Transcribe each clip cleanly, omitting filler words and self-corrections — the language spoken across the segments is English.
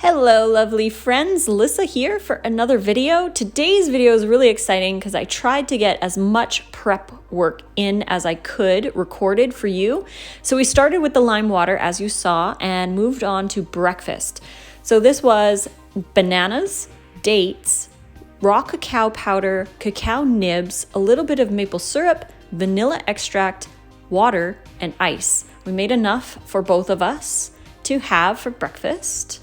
Hello, lovely friends. Lissa here for another video. Today's video is really exciting because I tried to get as much prep work in as I could recorded for you. So we started with the lime water, as you saw, and moved on to breakfast. So this was bananas, dates, raw cacao powder, cacao nibs, a little bit of maple syrup, vanilla extract, water, and ice. We made enough for both of us to have for breakfast.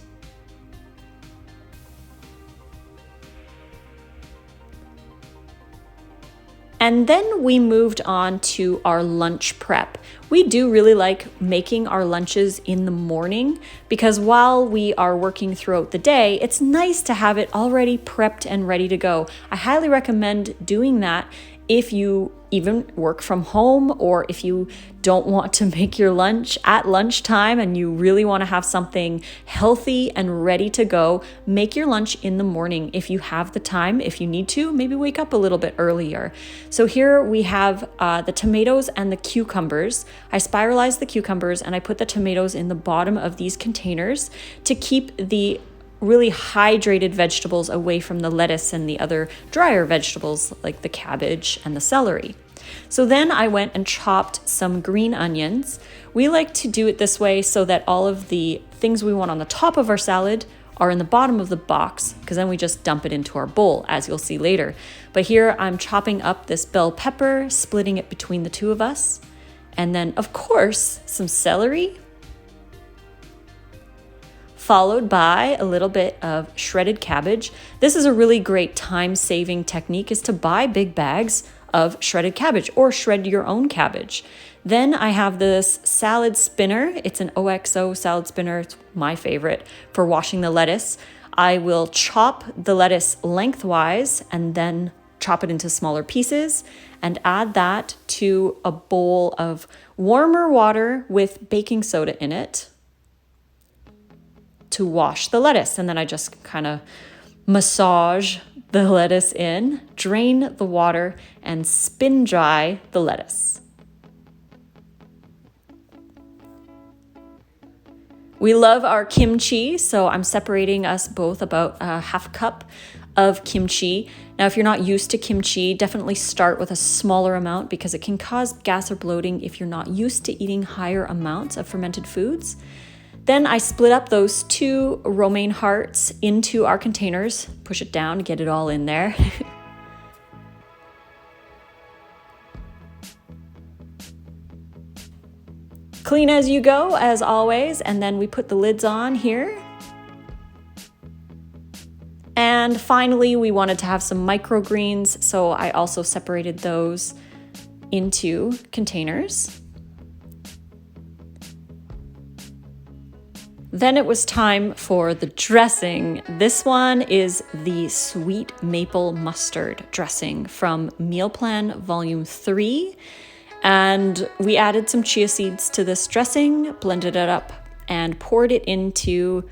And then we moved on to our lunch prep. We do really like making our lunches in the morning because while we are working throughout the day, it's nice to have it already prepped and ready to go. I highly recommend doing that if you even work from home or if you don't want to make your lunch at lunchtime and you really want to have something healthy and ready to go, make your lunch in the morning if you have the time. If you need to, maybe wake up a little bit earlier. So here we have the tomatoes and the cucumbers. I spiralized the cucumbers and I put the tomatoes in the bottom of these containers to keep the really hydrated vegetables away from the lettuce and the other drier vegetables like the cabbage and the celery. So then I went and chopped some green onions. We like to do it this way so that all of the things we want on the top of our salad are in the bottom of the box, because then we just dump it into our bowl, as you'll see later. But here I'm chopping up this bell pepper, splitting it between the two of us. And then, of course, some celery, followed by a little bit of shredded cabbage. This is a really great time-saving technique, is to buy big bags of shredded cabbage or shred your own cabbage. Then I have this salad spinner. It's an OXO salad spinner. It's my favorite for washing the lettuce. I will chop the lettuce lengthwise and then chop it into smaller pieces and add that to a bowl of warmer water with baking soda in it to wash the lettuce. And then I just kind of massage the lettuce in, drain the water, and spin dry the lettuce. We love our kimchi, so I'm separating us both about a half cup of kimchi. Now, if you're not used to kimchi, definitely start with a smaller amount because it can cause gas or bloating if you're not used to eating higher amounts of fermented foods. Then I split up those two romaine hearts into our containers, push it down, get it all in there. Clean as you go, as always, and then we put the lids on here. And finally, we wanted to have some microgreens, so I also separated those into containers. Then it was time for the dressing. This one is the sweet maple mustard dressing from Meal Plan Volume 3. And we added some chia seeds to this dressing, blended it up, and poured it into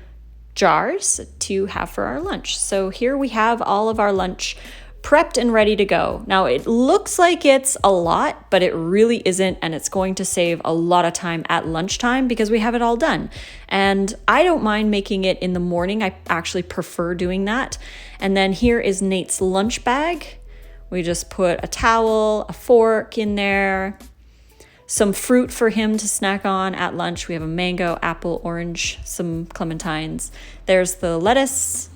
jars to have for our lunch. So here we have all of our lunch prepped and ready to go. Now it looks like it's a lot, but it really isn't, and it's going to save a lot of time at lunchtime because we have it all done. And I don't mind making it in the morning. I actually prefer doing that. And then here is Nate's lunch bag. We just put a towel, a fork in there, some fruit for him to snack on at lunch. We have a mango, apple, orange, some clementines. There's the lettuce,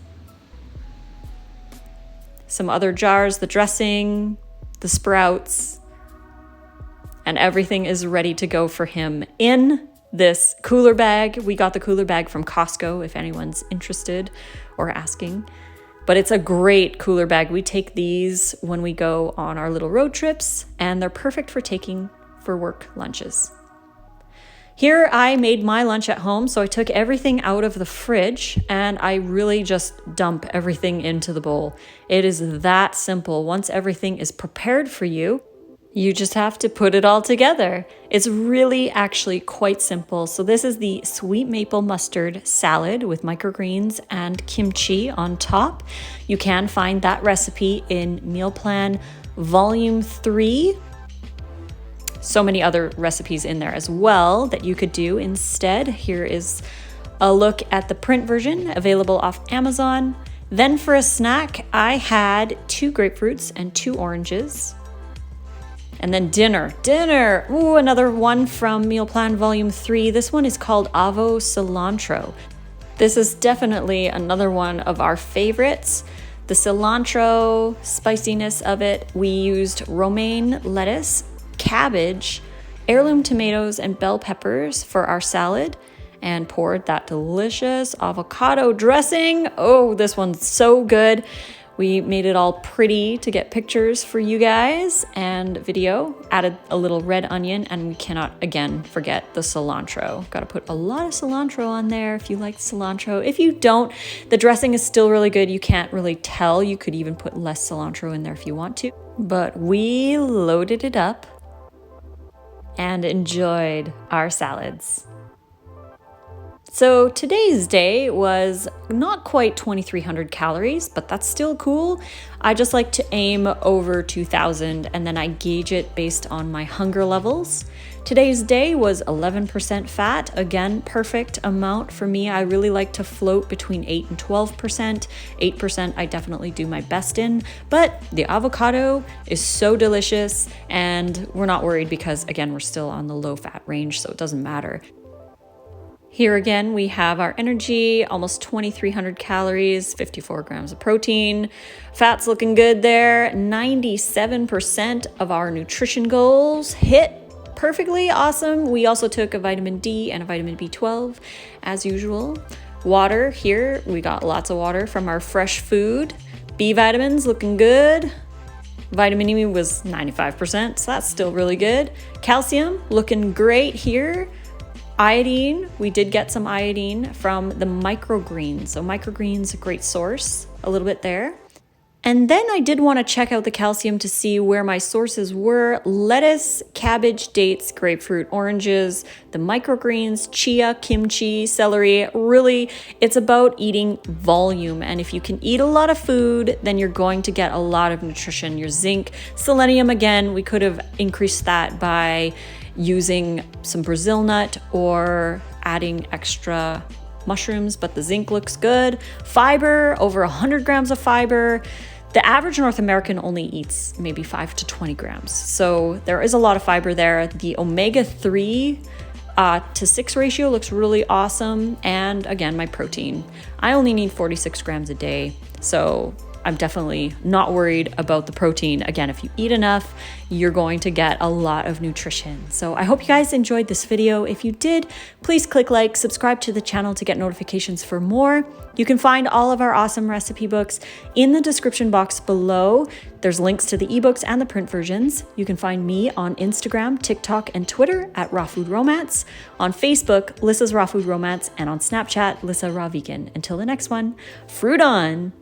some other jars, the dressing, the sprouts, and everything is ready to go for him in this cooler bag. We got the cooler bag from Costco if anyone's interested or asking. But it's a great cooler bag. We take these when we go on our little road trips, and they're perfect for taking for work lunches. Here I made my lunch at home, so I took everything out of the fridge and I really just dump everything into the bowl. It is that simple. Once everything is prepared for you, you just have to put it all together. It's really actually quite simple. So this is the sweet maple mustard salad with microgreens and kimchi on top. You can find that recipe in Meal Plan Volume 3. So many other recipes in there as well that you could do instead. Here is a look at the print version available off Amazon. Then for a snack, I had 2 grapefruits and 2 oranges. And then dinner. Ooh, another one from Meal Plan Volume 3. This one is called Avo Cilantro. This is definitely another one of our favorites. The cilantro, spiciness of it. We used romaine lettuce, cabbage, heirloom tomatoes, and bell peppers for our salad, and poured that delicious avocado dressing. Oh, this one's so good. We made it all pretty to get pictures for you guys and video. Added a little red onion, and we cannot, again, forget the cilantro. Got to put a lot of cilantro on there if you like cilantro. If you don't, the dressing is still really good. You can't really tell. You could even put less cilantro in there if you want to. But we loaded it up and enjoyed our salads. So today's day was not quite 2,300 calories, but that's still cool. I just like to aim over 2,000 and then I gauge it based on my hunger levels. Today's day was 11% fat. Again, perfect amount for me. I really like to float between 8 and 12%. 8% I definitely do my best in, but the avocado is so delicious and we're not worried because again, we're still on the low fat range, so it doesn't matter. Here again, we have our energy, almost 2,300 calories, 54 grams of protein. Fat's looking good there. 97% of our nutrition goals hit perfectly. Awesome. We also took a vitamin D and a vitamin B12 as usual. Water here, we got lots of water from our fresh food. B vitamins looking good. Vitamin E was 95%, so that's still really good. Calcium looking great here. Iodine, we did get some iodine from the microgreens. So microgreens, a great source, a little bit there. And then I did want to check out the calcium to see where my sources were. Lettuce, cabbage, dates, grapefruit, oranges, the microgreens, chia, kimchi, celery. Really, it's about eating volume. And if you can eat a lot of food, then you're going to get a lot of nutrition. Your zinc, selenium, again, we could have increased that by using some Brazil nut or adding extra mushrooms, but the zinc looks good. Fiber, over 100 grams of fiber. The average North American only eats maybe 5 to 20 grams. So there is a lot of fiber there. The omega-3 to 6 ratio looks really awesome. And again, my protein. I only need 46 grams a day. So I'm definitely not worried about the protein. Again, if you eat enough, you're going to get a lot of nutrition. So I hope you guys enjoyed this video. If you did, please click like, subscribe to the channel to get notifications for more. You can find all of our awesome recipe books in the description box below. There's links to the ebooks and the print versions. You can find me on Instagram, TikTok, and Twitter at Raw Food Romance, on Facebook, Lissa's Raw Food Romance, and on Snapchat, Lissa Raw Vegan. Until the next one, fruit on!